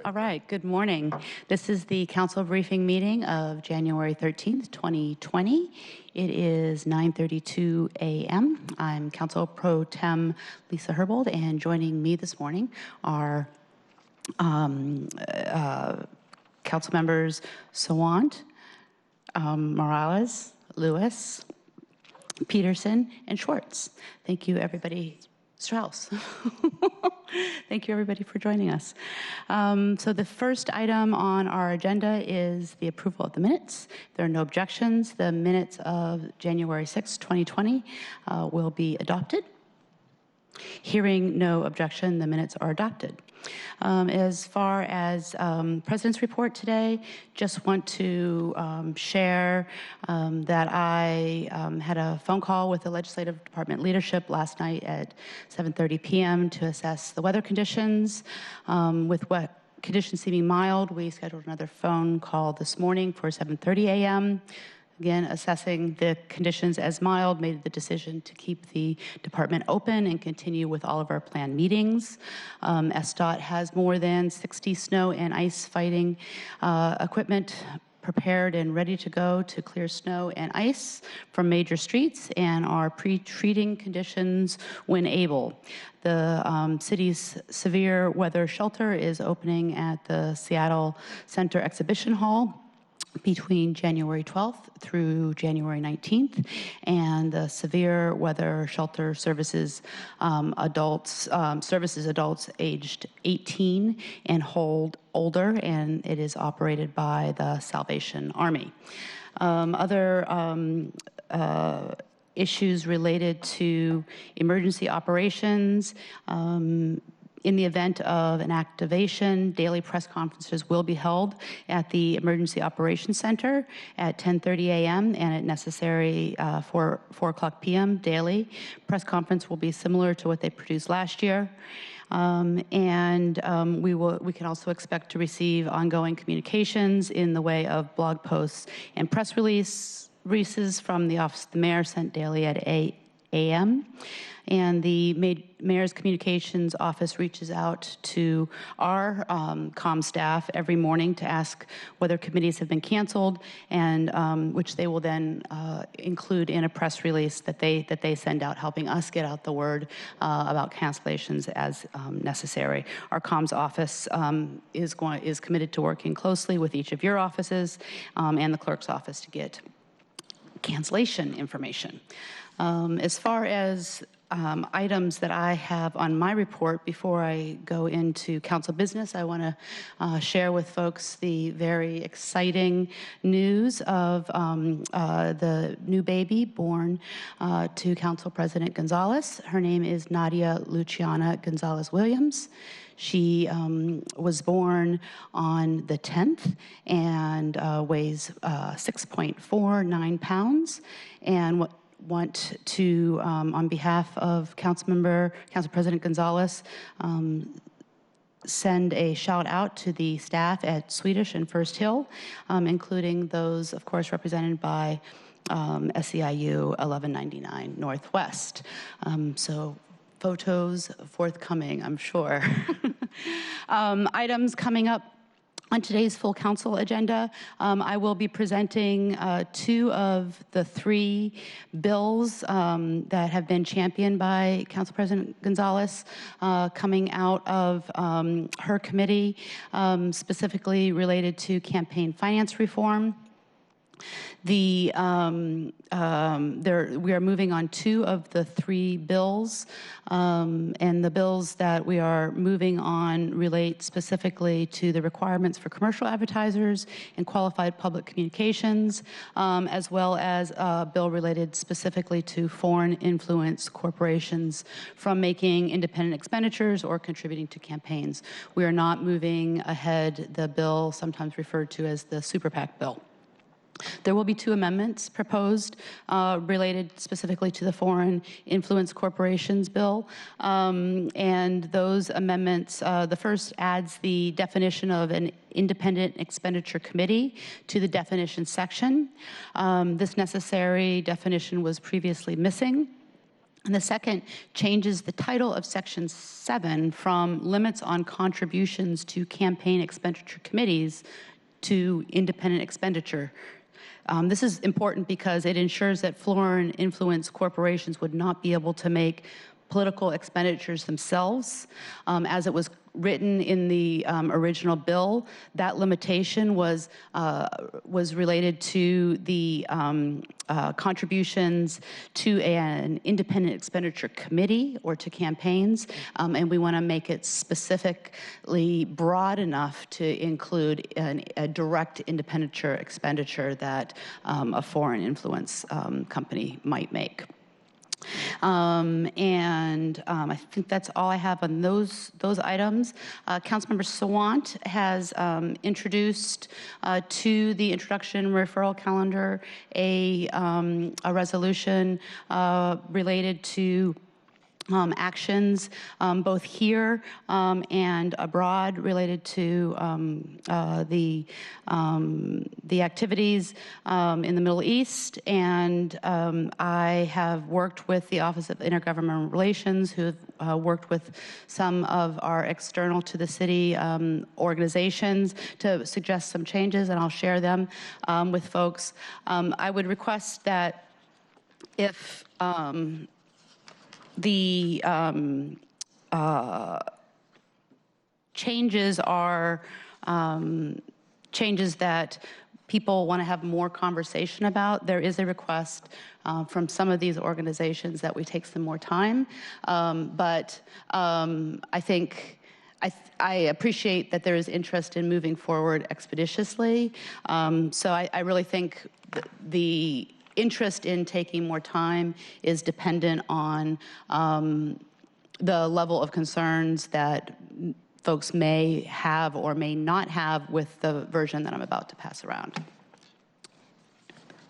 All right, good morning. This is the council briefing meeting of January 13th, 2020. It is 9:32 a.m. I'm Council Pro Tem Lisa Herbold, and joining me this morning are council members Sawant, Morales, Lewis, Peterson, and Schwartz. Thank you, everybody. Strauss. Thank you, everybody, for joining us. So the first item on our agenda is the approval of the minutes. If there are no objections, the minutes of January 6, 2020 will be adopted. Hearing no objection, the minutes are adopted. As far as President's report today, just want to share that I had a phone call with the Legislative Department leadership last night at 7:30 p.m. to assess the weather conditions. With what conditions seeming mild, we scheduled another phone call this morning for 7:30 a.m. Again, assessing the conditions as mild, made the decision to keep the department open and continue with all of our planned meetings. SDOT has more than 60 snow and ice fighting equipment prepared and ready to go to clear snow and ice from major streets and are pre-treating conditions when able. The city's severe weather shelter is opening at the Seattle Center Exhibition Hall between January 12th through January 19th, and the severe weather shelter services adults aged 18 and older, and it is operated by the Salvation Army. Other issues related to emergency operations. In the event of an activation, daily press conferences will be held at the Emergency Operations Center at 10:30 a.m. and at necessary 4 o'clock p.m. daily. Press conference will be similar to what they produced last year. We can also expect to receive ongoing communications in the way of blog posts and press releases from the Office of the Mayor sent daily at 8 a.m. And the Mayor's Communications Office reaches out to our comm staff every morning to ask whether committees have been canceled, and which they will then include in a press release that they send out, helping us get out the word about cancellations as necessary. Our comms office is committed to working closely with each of your offices and the clerk's office to get cancellation information. As far as items that I have on my report, before I go into council business, I want to share with folks the very exciting news of the new baby born to Council President Gonzalez. Her name is Nadia Luciana Gonzalez-Williams. She was born on the 10th and weighs 6.49 pounds, and want to, on behalf of Council President Gonzalez, send a shout out to the staff at Swedish and First Hill, including those, of course, represented by SEIU 1199 Northwest. So photos forthcoming, I'm sure. Items coming up on today's full council agenda. I will be presenting 2 of the 3 bills that have been championed by Council President Gonzalez coming out of her committee, specifically related to campaign finance reform. We are moving on 2 of the 3 bills, and the bills that we are moving on relate specifically to the requirements for commercial advertisers and qualified public communications, as well as a bill related specifically to foreign influence corporations from making independent expenditures or contributing to campaigns. We are not moving ahead the bill sometimes referred to as the Super PAC bill. There will be 2 amendments proposed related specifically to the Foreign Influence Corporations bill. And those amendments, the first adds the definition of an independent expenditure committee to the definition section. This necessary definition was previously missing. And the second changes the title of Section 7 from limits on contributions to campaign expenditure committees to independent expenditure. This is important because it ensures that foreign influence corporations would not be able to make political expenditures themselves. As it was written in the original bill, that limitation was related to the contributions to an independent expenditure committee or to campaigns, and we want to make it specifically broad enough to include a direct independent expenditure that a foreign influence company might make. I think that's all I have on those items. Councilmember Sawant has introduced to the introduction referral calendar a resolution related to actions both here and abroad related to the activities in the Middle East. And I have worked with the Office of Intergovernmental Relations, who have worked with some of our external to the city organizations to suggest some changes, and I'll share them with folks. I would request that if the changes are changes that people want to have more conversation about, there is a request from some of these organizations that we take some more time. But I think I appreciate that there is interest in moving forward expeditiously. So I really think the interest in taking more time is dependent on the level of concerns that folks may have or may not have with the version that I'm about to pass around.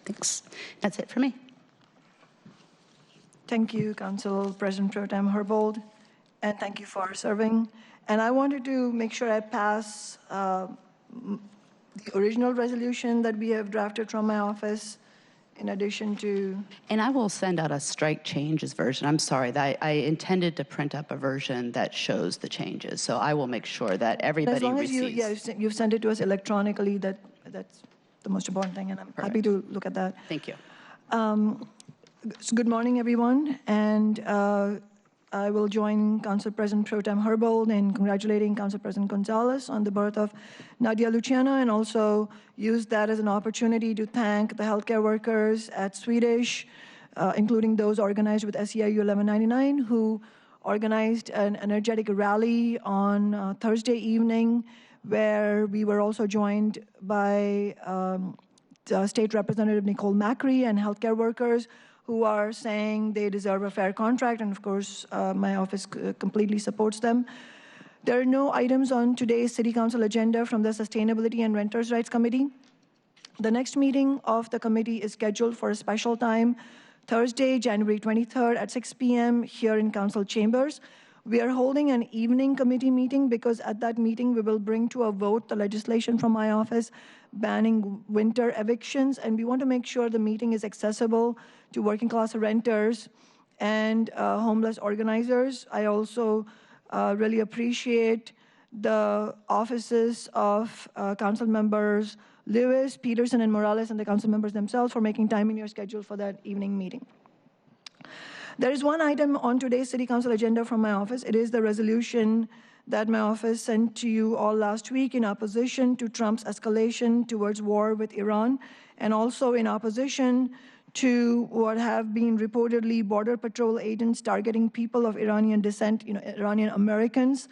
Thanks. That's it for me. Thank you, Council President Pro Tem Herbold, and thank you for serving. And I wanted to make sure I pass the original resolution that we have drafted from my office, in addition to... And I will send out a strike changes version. I'm sorry, that I intended to print up a version that shows the changes. So I will make sure that everybody receives. As long as you've sent it to us electronically, that's the most important thing, and I'm happy to look at that. Thank you. So good morning, everyone. And I will join Council President Pro Tem Herbold in congratulating Council President Gonzalez on the birth of Nadia Luciana, and also use that as an opportunity to thank the healthcare workers at Swedish, including those organized with SEIU 1199, who organized an energetic rally on Thursday evening, where we were also joined by State Representative Nicole Macri and healthcare workers, who are saying they deserve a fair contract, and of course, my office completely supports them. There are no items on today's City Council agenda from the Sustainability and Renters' Rights Committee. The next meeting of the committee is scheduled for a special time, Thursday, January 23rd at 6 p.m. here in Council Chambers. We are holding an evening committee meeting because at that meeting we will bring to a vote the legislation from my office banning winter evictions, and we want to make sure the meeting is accessible to working class renters and homeless organizers. I also really appreciate the offices of council members Lewis, Peterson, and Morales, and the council members themselves for making time in your schedule for that evening meeting. There is one item on today's City Council agenda from my office. It is the resolution that my office sent to you all last week in opposition to Trump's escalation towards war with Iran, and also in opposition to what have been reportedly Border Patrol agents targeting people of Iranian descent, Iranian Americans,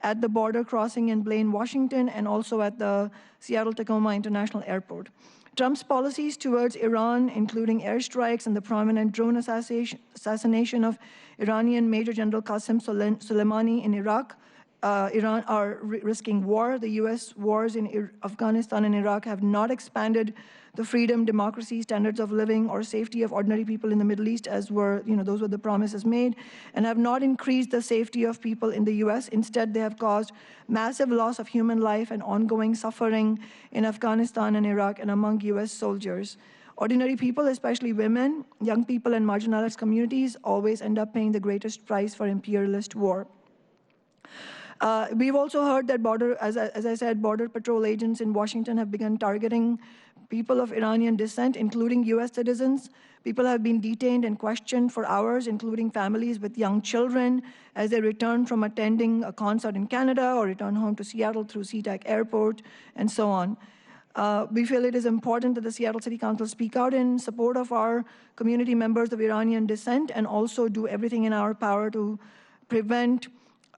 at the border crossing in Blaine, Washington, and also at the Seattle-Tacoma International Airport. Trump's policies towards Iran, including airstrikes and the prominent drone assassination of Iranian Major General Qasem Soleimani in Iraq, Iran are risking war. The U.S. wars in Afghanistan and Iraq have not expanded the freedom, democracy, standards of living, or safety of ordinary people in the Middle East, as were, those were the promises made, and have not increased the safety of people in the U.S. Instead, they have caused massive loss of human life and ongoing suffering in Afghanistan and Iraq and among U.S. soldiers. Ordinary people, especially women, young people, and marginalized communities always end up paying the greatest price for imperialist war. We've also heard that as I said, Border Patrol agents in Washington have begun targeting people of Iranian descent, including US citizens. People have been detained and questioned for hours, including families with young children, as they return from attending a concert in Canada or return home to Seattle through SeaTac Airport, and so on. We feel it is important that the Seattle City Council speak out in support of our community members of Iranian descent and also do everything in our power to prevent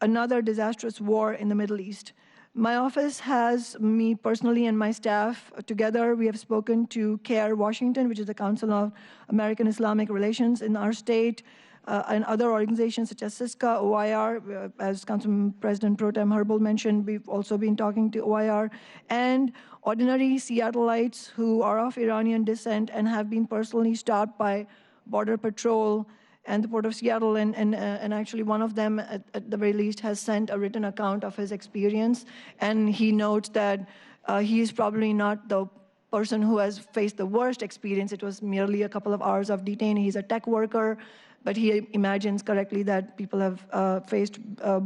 another disastrous war in the Middle East. My office has me personally and my staff together. We have spoken to CARE Washington, which is the Council of American Islamic Relations in our state, and other organizations such as CISCA, OIR. As Council President Pro Tem Herbold mentioned, we've also been talking to OIR, and ordinary Seattleites who are of Iranian descent and have been personally stopped by Border Patrol and the Port of Seattle, and actually one of them, at the very least, has sent a written account of his experience, and he notes that he is probably not the person who has faced the worst experience. It was merely a couple of hours of detain. He's a tech worker, but he imagines correctly that people have faced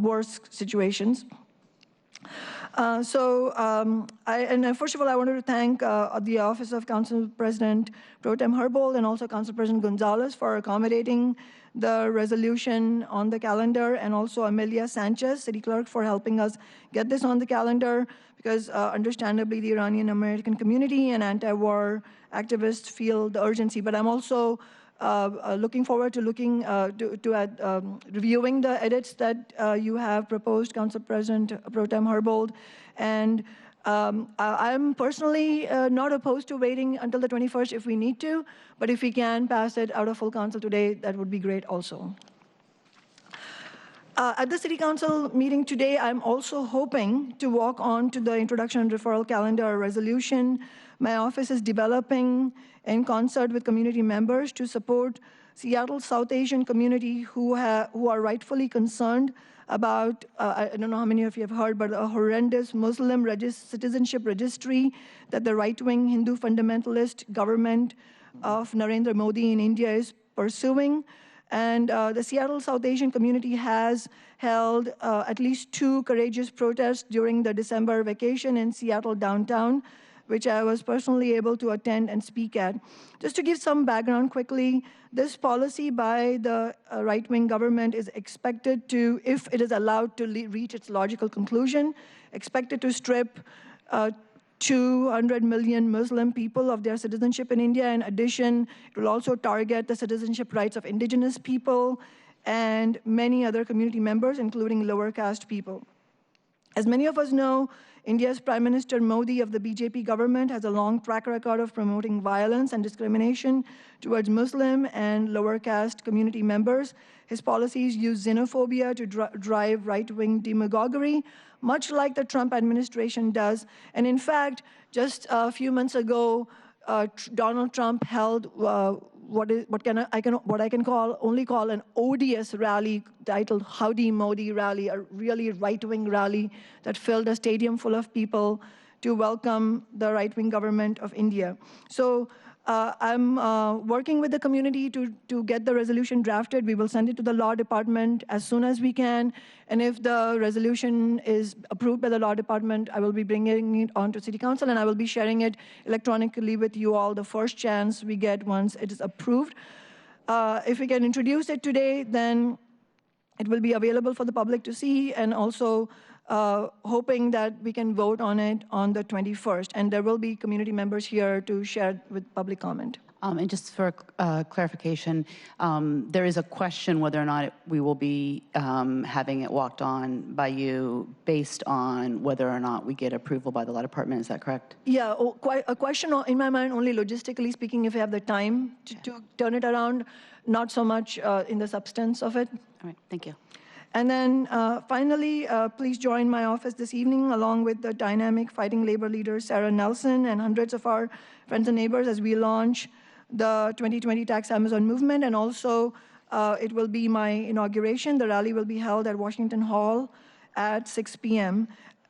worse situations. First of all, I wanted to thank the Office of Council President Pro Tem Herbold and also Council President Gonzalez for accommodating the resolution on the calendar, and also Amelia Sanchez, City Clerk, for helping us get this on the calendar, because understandably the Iranian American community and anti-war activists feel the urgency. But I'm also looking forward to reviewing the edits that you have proposed, Council President Pro Tem Herbold. And I'm personally not opposed to waiting until the 21st if we need to, but if we can pass it out of full council today, that would be great also. At the City Council meeting today, I'm also hoping to walk on to the introduction and referral calendar resolution my office is developing in concert with community members to support Seattle's South Asian community who are rightfully concerned about, I don't know how many of you have heard, but a horrendous Muslim citizenship registry that the right-wing Hindu fundamentalist government of Narendra Modi in India is pursuing. And the Seattle South Asian community has held at least 2 courageous protests during the December vacation in Seattle downtown, which I was personally able to attend and speak at. Just to give some background quickly, this policy by the right-wing government is expected to, if it is allowed to reach its logical conclusion, expected to strip 200 million Muslim people of their citizenship in India. In addition, it will also target the citizenship rights of indigenous people and many other community members, including lower caste people. As many of us know, India's Prime Minister Modi of the BJP government has a long track record of promoting violence and discrimination towards Muslim and lower caste community members. His policies use xenophobia to drive right-wing demagoguery, much like the Trump administration does. And in fact, just a few months ago, Donald Trump held what I can only call an odious rally titled Howdy Modi rally, a really right-wing rally that filled a stadium full of people to welcome the right-wing government of India. So I'm working with the community to get the resolution drafted. We will send it to the law department as soon as we can. And if the resolution is approved by the law department, I will be bringing it on to City Council, and I will be sharing it electronically with you all the first chance we get once it is approved. If we can introduce it today, then it will be available for the public to see, and also hoping that we can vote on it on the 21st. And there will be community members here to share with public comment. And just for clarification, there is a question whether or not we will be having it walked on by you based on whether or not we get approval by the law department. Is that correct? Yeah, quite a question in my mind, only logistically speaking, if we have the time to turn it around, not so much in the substance of it. All right, thank you. And then finally, please join my office this evening along with the dynamic fighting labor leader, Sarah Nelson, and hundreds of our friends and neighbors as we launch the 2020 Tax Amazon movement. And also, it will be my inauguration. The rally will be held at Washington Hall at 6 p.m.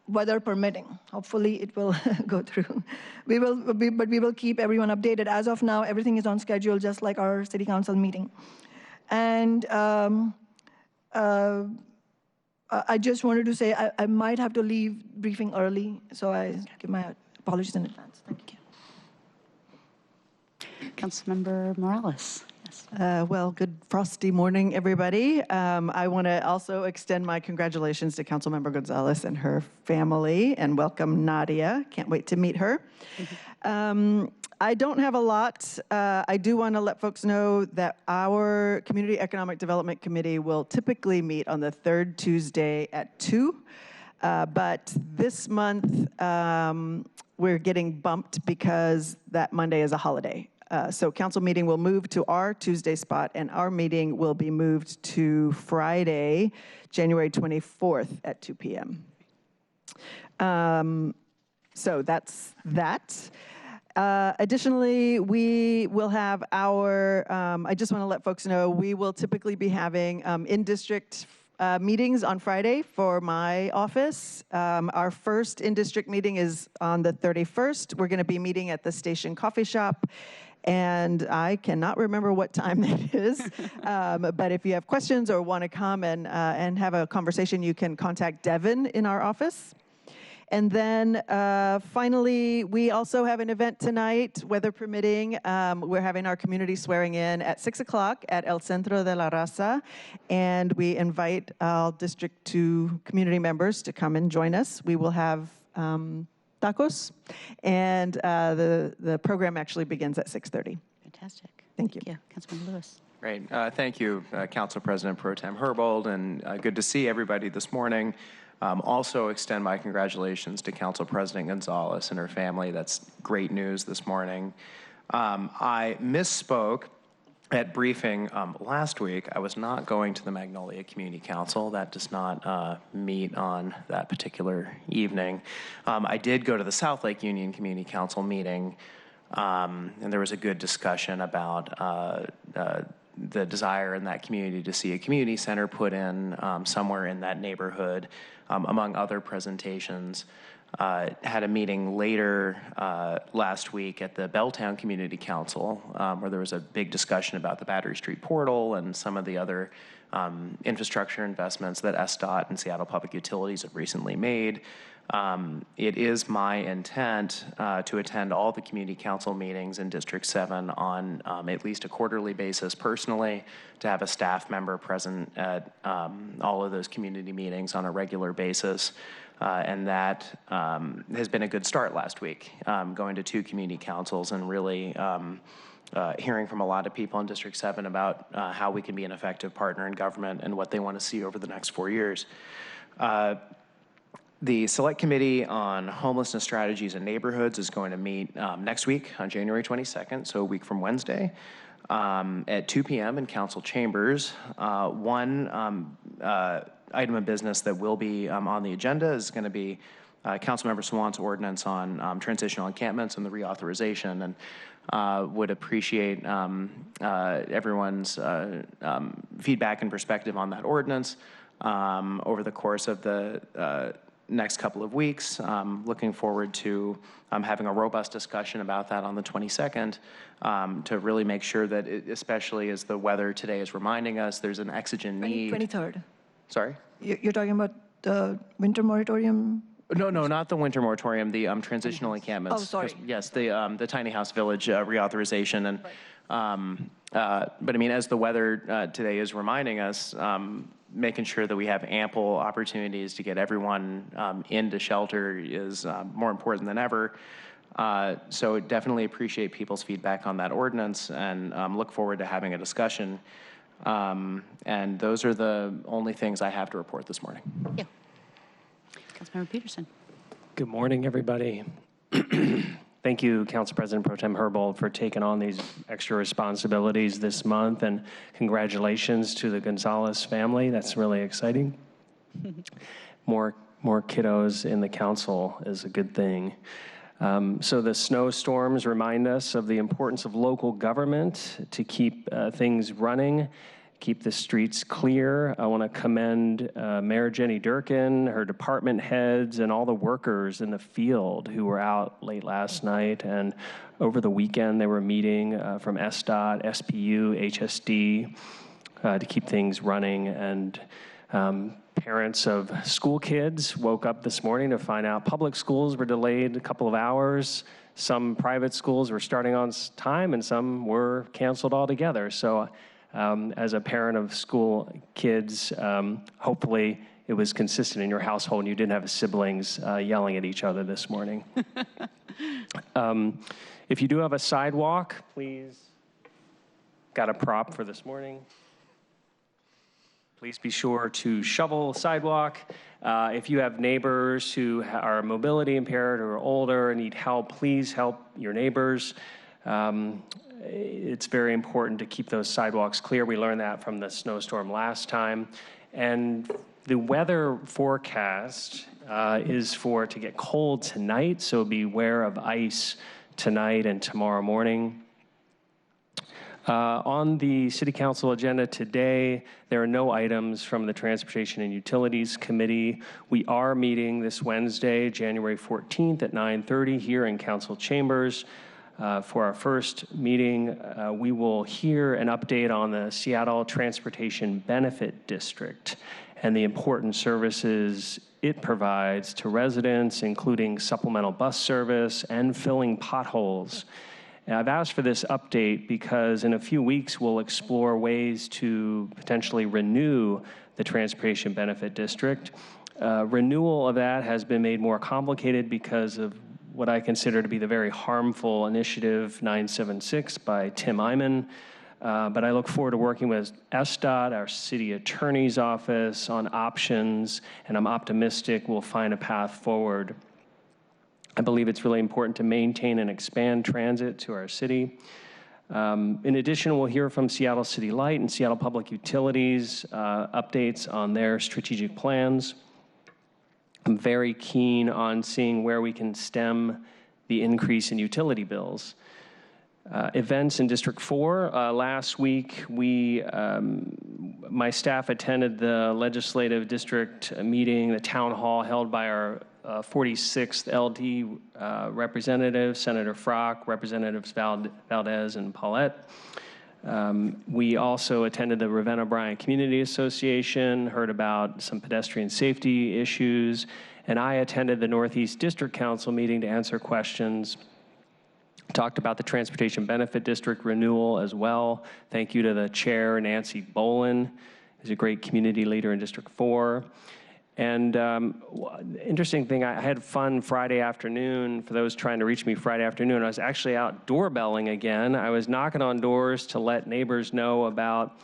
weather permitting. Hopefully it will go through. But we will keep everyone updated. As of now, everything is on schedule, just like our city council meeting. And I just wanted to say I might have to leave briefing early, so I give my apologies in advance. Thank you. Councilmember Morales. Yes. Well, good frosty morning, everybody. I want to also extend my congratulations to Councilmember Gonzalez and her family, and welcome Nadia. Can't wait to meet her. I don't have a lot. I do want to let folks know that our Community Economic Development Committee will typically meet on the third Tuesday at 2. But this month, we're getting bumped because that Monday is a holiday. So council meeting will move to our Tuesday spot, and our meeting will be moved to Friday, January 24th at 2 p.m. So that's that. Additionally, we will have our, I just want to let folks know, we will typically be having in-district meetings on Friday for my office. Our first in-district meeting is on the 31st. We're going to be meeting at the Station Coffee Shop, and I cannot remember what time that is. But if you have questions or want to come and have a conversation, you can contact Devin in our office. And then finally, we also have an event tonight, weather permitting. We're having our community swearing in at 6 o'clock at El Centro de la Raza. And we invite all District 2 community members to come and join us. We will have tacos, and the program actually begins at 6:30. Fantastic. Thank you. Councilmember Lewis. Great. Thank you, Council President Pro Tem Herbold, and good to see everybody this morning. Also extend my congratulations to Council President Gonzalez and her family. That's great news this morning. I misspoke at briefing last week. I was not going to the Magnolia Community Council. That does not meet on that particular evening. I did go to the South Lake Union Community Council meeting, and there was a good discussion about the desire in that community to see a community center put in somewhere in that neighborhood, among other presentations. Had a meeting later last week at the Belltown Community Council where there was a big discussion about the Battery Street Portal and some of the other infrastructure investments that SDOT and Seattle Public Utilities have recently made. It is my intent to attend all the community council meetings in District 7 on at least a quarterly basis personally, to have a staff member present at all of those community meetings on a regular basis. And that has been a good start last week, going to 2 community councils and really hearing from a lot of people in District 7 about how we can be an effective partner in government and what they want to see over the next 4 years. The Select Committee on Homelessness Strategies and Neighborhoods is going to meet next week on January 22nd, so a week from Wednesday, at 2 p.m. in Council Chambers. One item of business that will be on the agenda is going to be Councilmember Swan's ordinance on transitional encampments and the reauthorization, and would appreciate everyone's feedback and perspective on that ordinance over the course of the next couple of weeks. Looking forward to having a robust discussion about that on the 22nd to really make sure that, especially as the weather today is reminding us, there's an exigent need. 23rd. Sorry? You're talking about the winter moratorium? No, not the winter moratorium, the transitional encampments. Oh, sorry. Yes, the tiny house village reauthorization. And but I mean, as the weather today is reminding us, making sure that we have ample opportunities to get everyone into shelter is more important than ever. So definitely appreciate people's feedback on that ordinance, and look forward to having a discussion. And those are the only things I have to report this morning. Yeah. Councilmember Peterson. Good morning, everybody. Thank you, Council President Pro Tem Herbold, for taking on these extra responsibilities this month, and congratulations to the Gonzalez family. That's really exciting. More kiddos in the council is a good thing. So the snowstorms remind us of the importance of local government to keep things running. keep the streets clear. I want to commend Mayor Jenny Durkin, her department heads, and all the workers in the field who were out late last night. And over the weekend, they were meeting from SDOT, SPU, HSD to keep things running. And parents of school kids woke up this morning to find out public schools were delayed a couple of hours. Some private schools were starting on time, and some were canceled altogether. So as a parent of school kids, hopefully it was consistent in your household and you didn't have siblings yelling at each other this morning. If you do have a sidewalk, please, got a prop for this morning. Please be sure to shovel the sidewalk. If you have neighbors who are mobility impaired or older and need help, please help your neighbors. It's very important to keep those sidewalks clear. We learned that from the snowstorm last time. And the weather forecast is for it to get cold tonight, so beware of ice tonight and tomorrow morning. On the City Council agenda today, there are no items from the Transportation and Utilities Committee. We are meeting this Wednesday, January 14th at 9:30 here in Council Chambers. For our first meeting, we will hear an update on the Seattle Transportation Benefit District and the important services it provides to residents, including supplemental bus service and filling potholes. And I've asked for this update because in a few weeks we'll explore ways to potentially renew the Transportation Benefit District. Renewal of that has been made more complicated because of what I consider to be the very harmful Initiative 976 by Tim Eyman. But I look forward to working with SDOT, our city attorney's office, on options, and I'm optimistic we'll find a path forward. I believe it's really important to maintain and expand transit to our city. In addition, we'll hear from Seattle City Light and Seattle Public Utilities updates on their strategic plans. I'm very keen on seeing where we can stem the increase in utility bills. Events in District 4. Last week, my staff attended the legislative district meeting, the town hall held by our 46th LD representative, Senator Frock, Representatives Valdez and Paulette. We also attended the Ravenna-Bryant Community Association, heard about some pedestrian safety issues, and I attended the Northeast District Council meeting to answer questions. Talked about the Transportation Benefit District renewal as well. Thank you to the chair, Nancy Bolin, who's a great community leader in District 4. And interesting thing, I had fun Friday afternoon. For those trying to reach me Friday afternoon, I was actually out doorbelling again. I was knocking on doors to let neighbors know about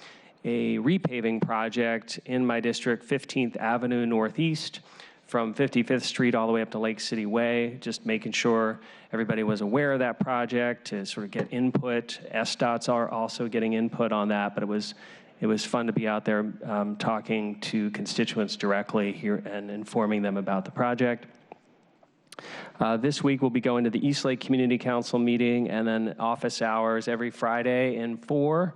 a repaving project in my district, 15th Avenue Northeast, from 55th Street all the way up to Lake City Way, just making sure everybody was aware of that project to sort of get input. SDOTs are also getting input on that, but it was fun to be out there talking to constituents directly here and informing them about the project. This week, we'll be going to the Eastlake Community Council meeting and then office hours every Friday in 4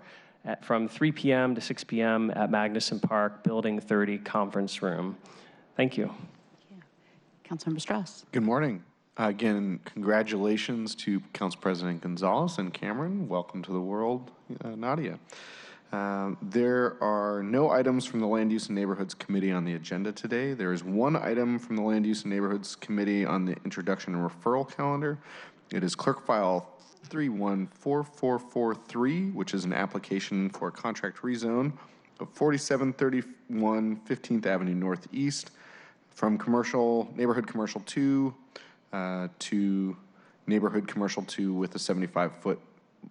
from 3 p.m. to 6 p.m. at Magnuson Park, Building 30 Conference Room. Thank you. Councilmember Strauss. Good morning. Again, congratulations to Council President Gonzalez and Cameron. Welcome to the world, Nadia. There are no items from the Land Use and Neighborhoods Committee on the agenda today. There is one item from the Land Use and Neighborhoods Committee on the introduction and referral calendar. It is Clerk File 314443, which is an application for a contract rezone of 4731 15th Avenue Northeast from neighborhood commercial 2 to neighborhood commercial 2 with a 75-foot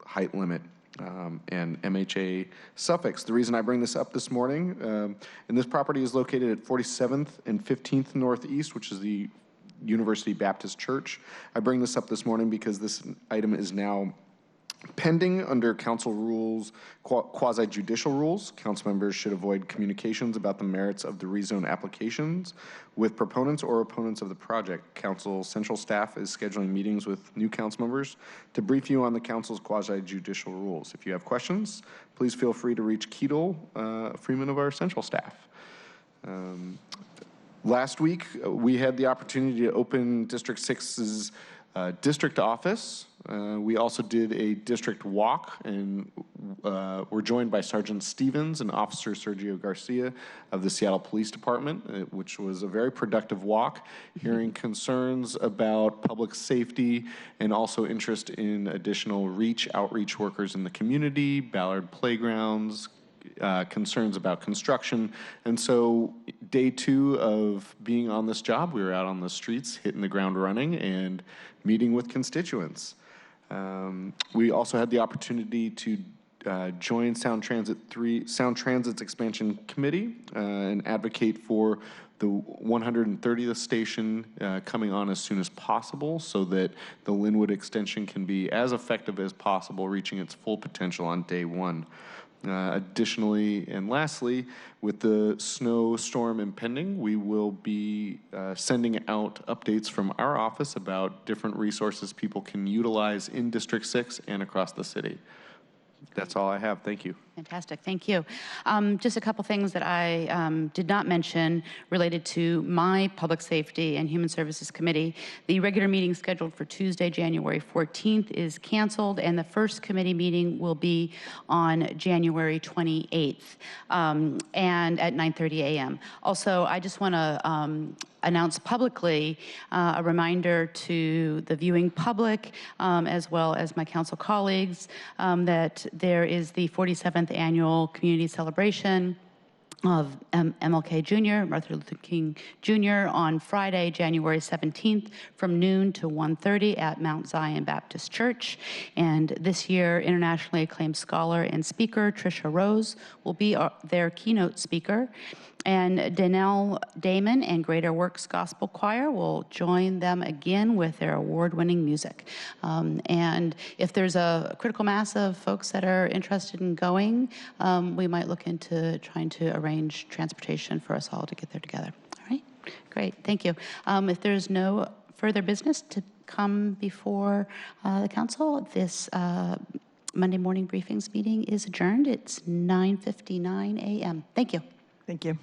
height limit and MHA suffix. The reason I bring this up this morning, and this property is located at 47th and 15th Northeast, which is the University Baptist Church. I bring this up this morning because this item is now Pending under council rules, quasi-judicial rules, council members should avoid communications about the merits of the rezone applications with proponents or opponents of the project. Council central staff is scheduling meetings with new council members to brief you on the council's quasi-judicial rules. If you have questions, please feel free to reach Keatle Freeman of our central staff. Last week, we had the opportunity to open District 6's district office. We also did a district walk, and we're joined by Sergeant Stevens and Officer Sergio Garcia of the Seattle Police Department, which was a very productive walk, hearing concerns about public safety and also interest in additional outreach workers in the community, Ballard playgrounds, concerns about construction. And so day 2 of being on this job, we were out on the streets, hitting the ground running and meeting with constituents. We also had the opportunity to join Sound Transit's expansion committee and advocate for the 130th station coming on as soon as possible so that the Linwood extension can be as effective as possible, reaching its full potential on day 1. Additionally, and lastly, with the snowstorm impending, we will be sending out updates from our office about different resources people can utilize in District 6 and across the city. That's all I have. Thank you. Fantastic, thank you. Just a couple things that I did not mention related to my Public Safety and Human Services Committee. The regular meeting scheduled for Tuesday, January 14th is canceled, and the first committee meeting will be on January 28th and at 9:30 a.m. Also, I just want to announce publicly a reminder to the viewing public as well as my council colleagues that there is the 47th annual community celebration of MLK Jr., Martin Luther King Jr. on Friday, January 17th from noon to 1:30 at Mount Zion Baptist Church. And this year, internationally acclaimed scholar and speaker Tricia Rose will be their keynote speaker. And Danelle Damon and Greater Works Gospel Choir will join them again with their award-winning music. And if there's a critical mass of folks that are interested in going, we might look into trying to arrange transportation for us all to get there together. All right, great, thank you. If there's no further business to come before the council, this Monday morning briefings meeting is adjourned. It's 9:59 a.m. Thank you. Thank you.